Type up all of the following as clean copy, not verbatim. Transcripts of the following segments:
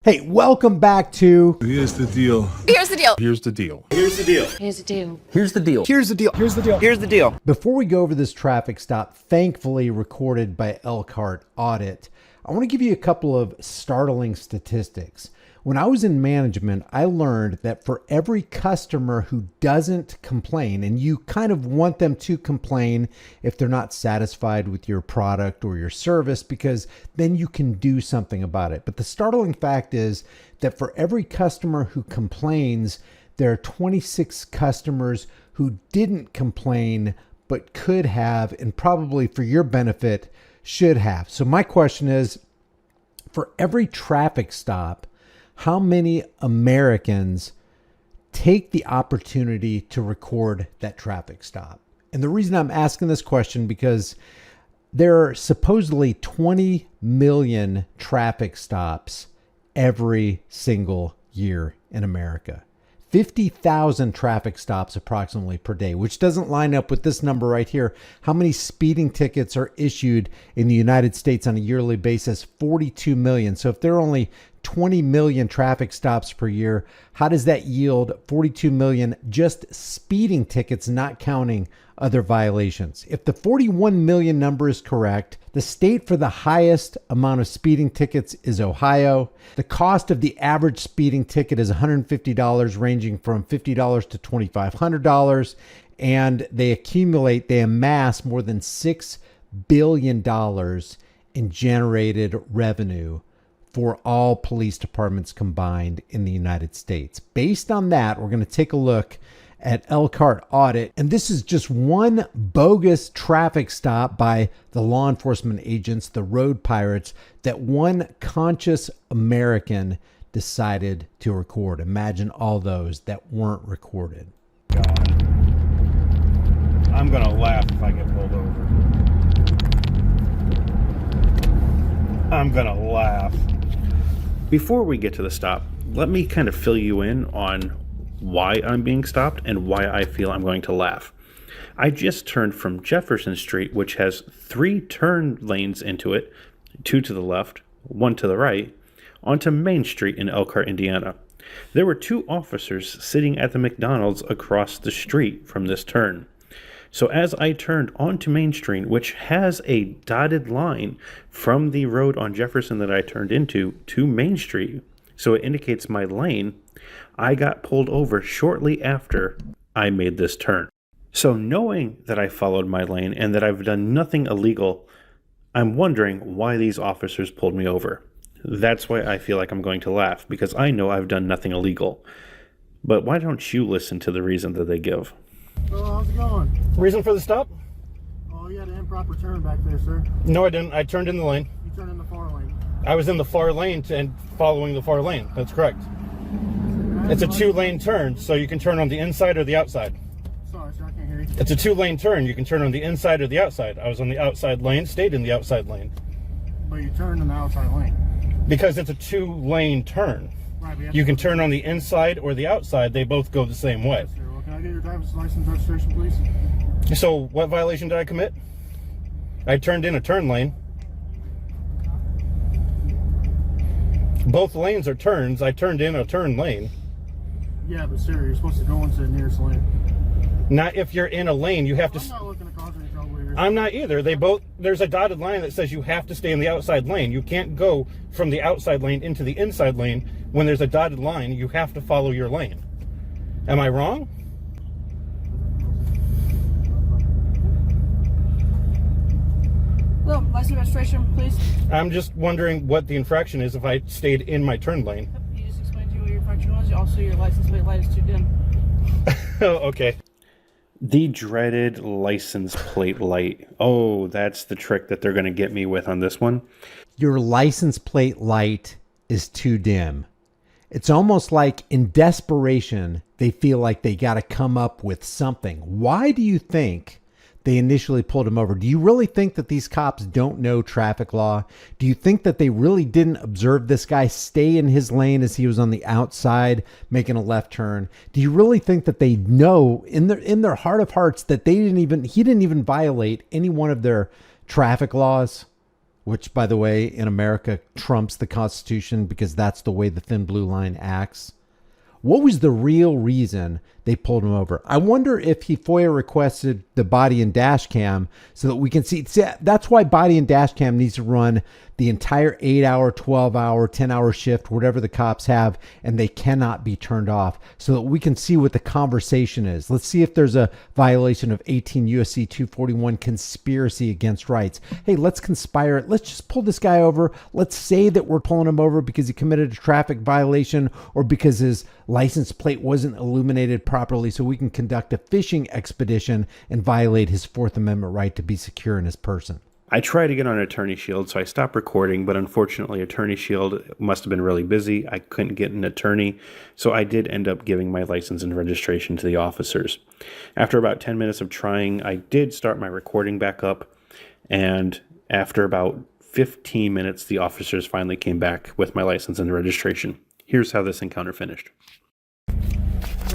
Hey, welcome back to Here's the deal. Here's the deal. Here's the deal. Here's the deal. Here's the deal. Here's the deal. Here's the deal. Here's the deal. Here's the deal. Before we go over this traffic stop, thankfully recorded by Elkhart Audit, I want to give you a couple of startling statistics. When I was in management, I learned that for every customer who doesn't complain, and you kind of want them to complain if they're not satisfied with your product or your service, because then you can do something about it. But the startling fact is that for every customer who complains, there are 26 customers who didn't complain but could have, and probably for your benefit should have. So my question is, for every traffic stop, how many Americans take the opportunity to record that traffic stop? And the reason I'm asking this question, because there are supposedly 20 million traffic stops every single year in America. 50,000 traffic stops approximately per day, which doesn't line up with this number right here. How many speeding tickets are issued in the United States on a yearly basis? 42 million. So if there are only 20 million traffic stops per year, how does that yield 42 million just speeding tickets, not counting other violations? If the 41 million number is correct, the state for the highest amount of speeding tickets is Ohio. The cost of the average speeding ticket is $150, ranging from $50 to $2,500. And they amass more than $6 billion in generated revenue for all police departments combined in the United States. Based on that, we're going to take a look at Elkhart Audit. And this is just one bogus traffic stop by the law enforcement agents, the road pirates, that one conscious American decided to record. Imagine all those that weren't recorded. God. I'm going to laugh if I get pulled over. I'm going to laugh. Before we get to the stop, let me kind of fill you in on why I'm being stopped and why I feel I'm going to laugh. I just turned from Jefferson Street, which has 3 turn lanes into it, 2 to the left, 1 to the right, onto Main Street in Elkhart, Indiana. There were 2 officers sitting at the McDonald's across the street from this turn. So as I turned onto Main Street, which has a dotted line from the road on Jefferson that I turned into to Main Street, so it indicates my lane, I got pulled over shortly after I made this turn. So knowing that I followed my lane and that I've done nothing illegal, I'm wondering why these officers pulled me over. That's why I feel like I'm going to laugh, because I know I've done nothing illegal. But why don't you listen to the reason that they give? So how's it going? Reason for the stop? Oh, you had an improper turn back there, sir. No, I didn't. I turned in the lane. You turned in the far lane. I was in the far lane and following the far lane. That's correct. It's a 2-lane turn, so you can turn on the inside or the outside. Sorry, sir, I can't hear you. It's a 2-lane turn. You can turn on the inside or the outside. I was on the outside lane, stayed in the outside lane. But you turned in the outside lane. Because it's a 2-lane turn. Right, You can turn on the inside or the outside. They both go the same way. Sir, well, can I get your driver's license registration, please? So what violation did I commit? I turned in a turn lane. Both lanes are turns. I turned in a turn lane. Yeah, but sir, you're supposed to go into the nearest lane. Not if you're in a lane. You have to... I'm not looking to cause any trouble here. I'm not either. There's a dotted line that says you have to stay in the outside lane. You can't go from the outside lane into the inside lane when there's a dotted line. You have to follow your lane. Am I wrong? Hello, license registration, please. I'm just wondering what the infraction is if I stayed in my turn lane. Yep, you just explained to you what your infraction was. Also, your license plate light is too dim. Oh, okay. The dreaded license plate light. Oh, that's the trick that they're going to get me with on this one. Your license plate light is too dim. It's almost like in desperation, they feel like they got to come up with something. Why do you think they initially pulled him over? Do you really think that these cops don't know traffic law? Do you think that they really didn't observe this guy stay in his lane as he was on the outside making a left turn? Do you really think that they know in their heart of hearts that he didn't even violate any one of their traffic laws? which, by the way, in America trumps the Constitution because that's the way the thin blue line acts. What was the real reason they pulled him over? I wonder if he FOIA requested the body and dash cam so that we can see. That's why body and dash cam needs to run the entire 8-hour, 12-hour, 10-hour shift, whatever the cops have, and they cannot be turned off so that we can see what the conversation is. Let's see if there's a violation of 18 USC 241 conspiracy against rights. Hey, let's conspire. Let's just pull this guy over. Let's say that we're pulling him over because he committed a traffic violation or because his license plate wasn't illuminated properly, so we can conduct a fishing expedition and violate his Fourth Amendment right to be secure in his person. I tried to get on Attorney Shield, so I stopped recording, but unfortunately Attorney Shield must have been really busy. I couldn't get an attorney, so I did end up giving my license and registration to the officers. After about 10 minutes of trying, I did start my recording back up, and after about 15 minutes, the officers finally came back with my license and registration. Here's how this encounter finished.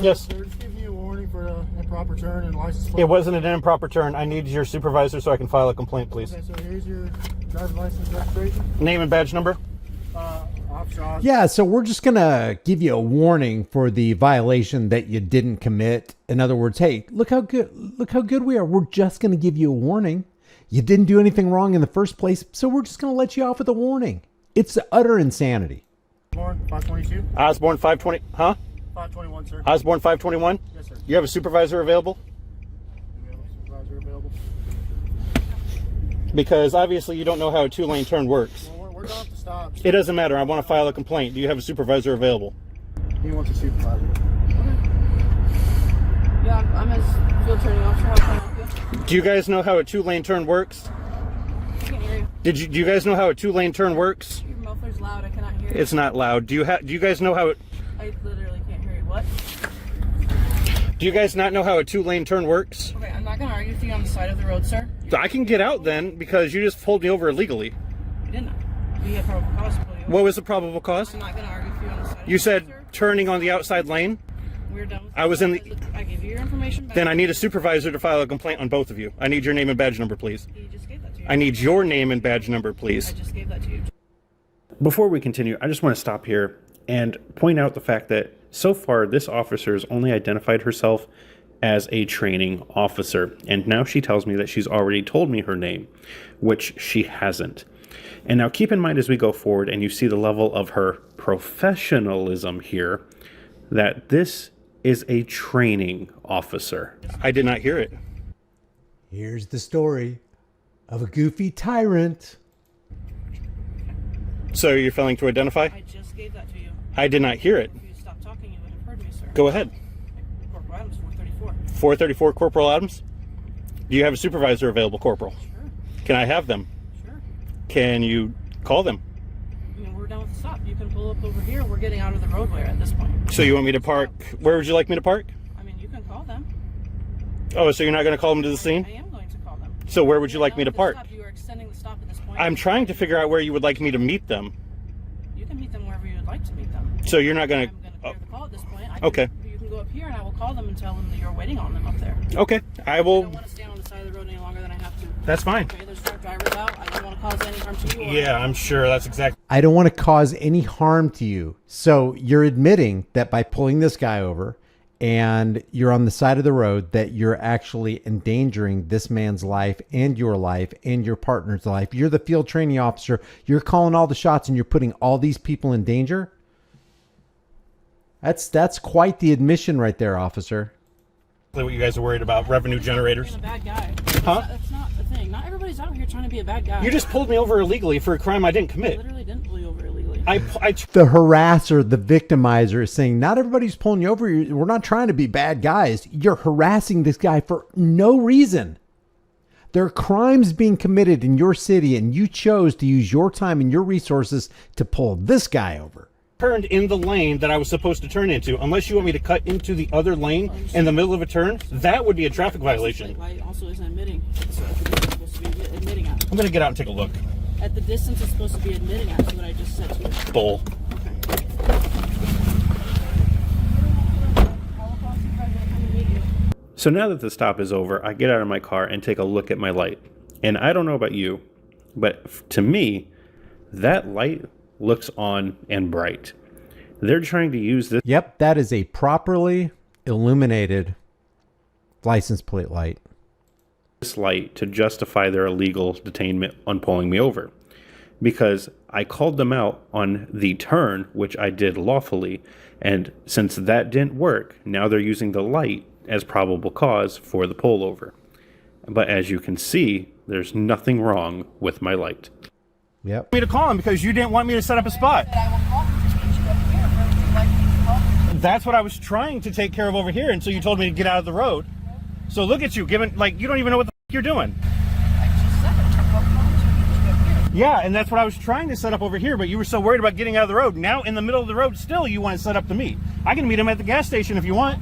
Yes. They're just giving you a warning for an improper turn and license plate. It wasn't an improper turn. I need your supervisor so I can file a complaint, please. Okay, so here's your driver's license registration. Name and badge number. Officer Oz. Yeah, so we're just going to give you a warning for the violation that you didn't commit. In other words, hey, look how good we are. We're just going to give you a warning. You didn't do anything wrong in the first place, so we're just going to let you off with a warning. It's utter insanity. Osborne, 522. Osborne 520. Huh? 521, sir. Osborne 521. Yes, sir. You have a supervisor available? Do we have a supervisor available? Because obviously you don't know how a two-lane turn works. Well, we're going to stop. It doesn't matter. I want to file a complaint. Do you have a supervisor available? He wants a supervisor. Yeah, I'm his field training officer. How can I help you? Do you guys know how a two-lane turn works? I can't hear you. Do you guys know how a two-lane turn works? Your muffler's loud. I cannot hear you. It's not loud. Do you guys know how it? I literally can't hear you. What? Do you guys not know how a two-lane turn works? Okay, I'm not going to argue with you on the side of the road, sir. I can get out then because you just pulled me over illegally. You didn't. You had probable cause to pull you over. What was the probable cause? I'm not going to argue with you on the side of You the said road, sir. turning on the outside lane. We're done with I was in the. I gave you your information back. Then I need a supervisor to file a complaint on both of you. I need your name and badge number, please. He just gave that to you. I need your name and badge number, I please. just gave that to you. Before we continue, I just want to stop here and point out the fact that so far this officer has only identified herself as a training officer, and now she tells me that she's already told me her name, which she hasn't. And now keep in mind as we go forward and you see the level of her professionalism here, that this is a training officer. I did not hear it. Here's the story of a goofy tyrant. So you're failing to identify? I just gave that to you. I did not hear it. If you stopped talking, you would have heard me, sir. Go ahead. Corporal Adams, 434. 434 Corporal Adams. Do you have a supervisor available, Corporal? Sure. Can I have them? Sure. Can you call them? I mean, we're done with the stop. You can pull up over here. We're getting out of the roadway at this point. So you want me to park? Where would you like me to park? I mean, you can call them. Oh, so you're not going to call them to the I scene? am going to call them. So where would you We're like done me to with the park? stop. You are extending the stop at this point. I'm trying to figure out where you would like me to meet them. You can meet them wherever you would like to meet them. So you're not going I'm going to clear the call at this point. Okay. You can go up here and I will call them and tell them that you're waiting on them up there. to... Okay, I I will... don't want to stand on the side of the road any longer than I have to. That's fine. Okay, there's truck drivers out. I don't want to cause any harm to you. Or Yeah, I'm sure that's exactly... I don't want to cause any harm to you. So you're admitting that by pulling this guy over and you're on the side of the road that you're actually endangering this man's life and your partner's life. You're the field training officer. You're calling all the shots and you're putting all these people in danger. That's quite the admission right there, officer. what you guys are worried about, revenue generators. Being a bad guy. Huh? That's not the thing. Not everybody's out here trying to be a bad guy. You just pulled me over illegally for a crime I didn't I commit. literally didn't pull you over illegally. The harasser, the victimizer is saying, not everybody's pulling you over. We're not trying to be bad guys. You're harassing this guy for no reason. There are crimes being committed in your city, and you chose to use your time and your resources to pull this guy over. Turned in the lane that I was supposed to turn into. Unless you want me to cut into the other lane in the middle of a turn, that would be a traffic violation. Light also isn't admitting. So at the distance it's supposed to be admitting at. I'm going to get out and take a look. At the distance it's supposed to be admitting at. So what I just said to you. Bull. So now that the stop is over, I get out of my car and take a look at my light. And I don't know about you, But to me, that light looks on and bright. They're trying to use Yep, that is a properly illuminated license plate light. this light to justify their illegal detainment on pulling me over. Because I called them out on the turn, which I did lawfully, and since that didn't work, now they're using the light as probable cause for the pullover. But as you can see, there's nothing wrong with my light. Yep. Me to call him because you didn't want me to set up a spot. I will call him to meet you up here. Where would you like me to call him? That's what I was trying to take care of over here until you told me to get out of the road. So look at you, giving like you don't even know what the f you're doing. I just said it. I will call him to meet you up here. Yeah, and that's what I was trying to set up over here, but you were so worried about getting out of the road. Now in the middle of the road still you want to set up to meet. I can meet him at the gas station if you want.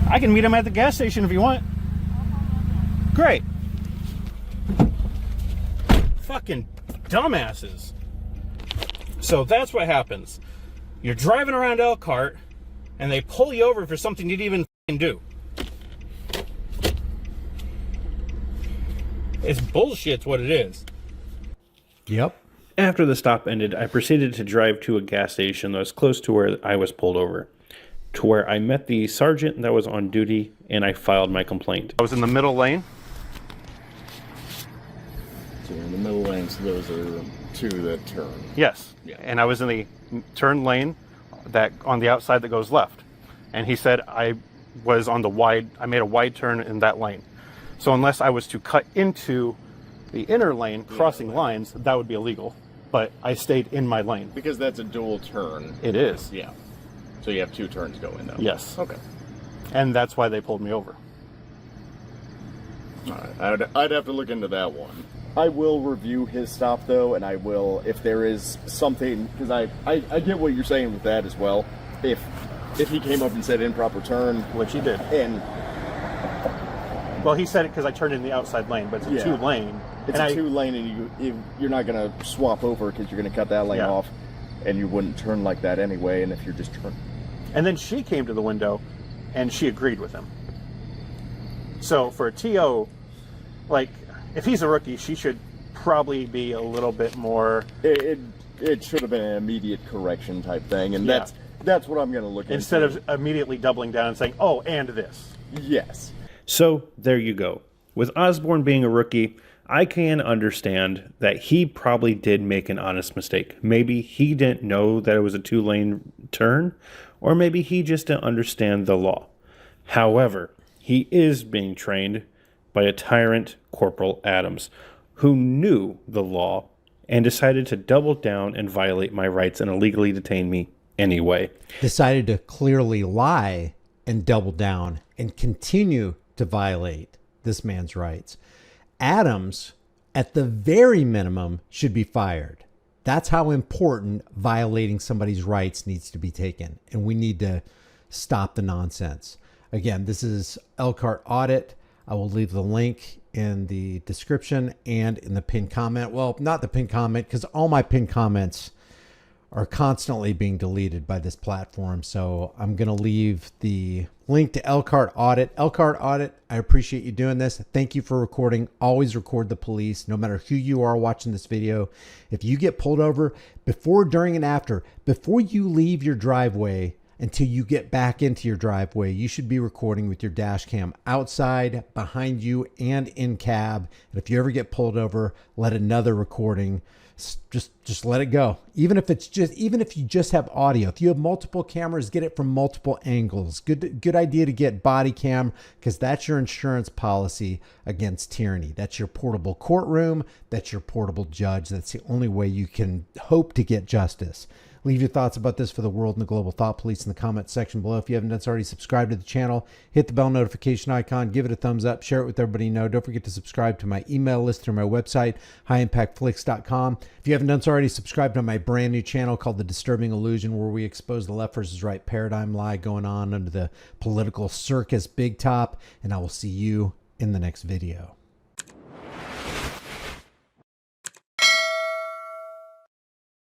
I can meet him at the gas station if you want. Great. Fucking dumbasses. So that's what happens. You're driving around Elkhart and they pull you over for something you didn't even fucking do. It's bullshit's what it is. Yep. After the stop ended, I proceeded to drive to a gas station that was close to where I was pulled over, to where I met the sergeant that was on duty and I filed my complaint. I was in the middle lane. So in the middle lanes, those are two that turn. Yes. Yeah. And I was in the turn lane that on the outside that goes left. And he said I was on the wide, I made a wide turn in that lane. So unless I was to cut into the inner lane, crossing lines, that would be illegal. But I stayed in my lane. Because that's a dual turn. It is. Yeah. So you have two turns going though. Yes. Okay. And that's why they pulled me over. All right. I'd have to look into that one. I will review his stop though, and I will, if there is something, because I get what you're saying with that as well. If he came up and said improper turn, Which he did. and Well, he said it because I turned in the outside lane, but it's a Yeah. two lane. it's a two lane, and you're not gonna swap over because you're gonna cut that lane Yeah. off, and you wouldn't turn like that anyway. And if you're just turning, And then she came to the window and she agreed with him. So for a TO, like, if he's a rookie, she should probably be a little bit more... it should have been an immediate correction type thing, and Yeah. that's what I'm gonna look into. Instead of immediately doubling down and saying, oh, and this. Yes. So there you go. With Osborne being a rookie, I can understand that he probably did make an honest mistake. Maybe he didn't know that it was a two-lane turn, or maybe he just didn't understand the law. However, he is being trained by a tyrant, Corporal Adams, who knew the law and decided to double down and violate my rights and illegally detain me anyway. Decided to clearly lie and double down and continue to violate this man's rights. Adams, at the very minimum, should be fired. That's how important violating somebody's rights needs to be taken. And we need to stop the nonsense. Again, this is Elkhart Audit. I will leave the link in the description and in the pinned comment. Well, not the pinned comment, because all my pinned comments are constantly being deleted by this platform. So I'm going to leave the link to Elkhart Audit. Elkhart Audit, I appreciate you doing this. Thank you for recording. Always record the police, no matter who you are watching this video. If you get pulled over, before, during, and after, before you leave your driveway until you get back into your driveway, you should be recording with your dash cam outside, behind you, and in cab. And if you ever get pulled over, let another recording just let it go. Even if you just have audio, if you have multiple cameras, get it from multiple angles. Good idea to get body cam, because that's your insurance policy against tyranny. That's your portable courtroom. That's your portable judge. That's the only way you can hope to get justice. Leave your thoughts about this for the world and the global thought police in the comments section below. If you haven't done so already, subscribe to the channel, hit the bell notification icon, give it a thumbs up, share it with everybody you know. Don't forget to subscribe to my email list through my website, highimpactflix.com. If you haven't done so already, subscribe to my brand new channel called The Disturbing Illusion, where we expose the left versus right paradigm lie going on under the political circus big top. And I will see you in the next video.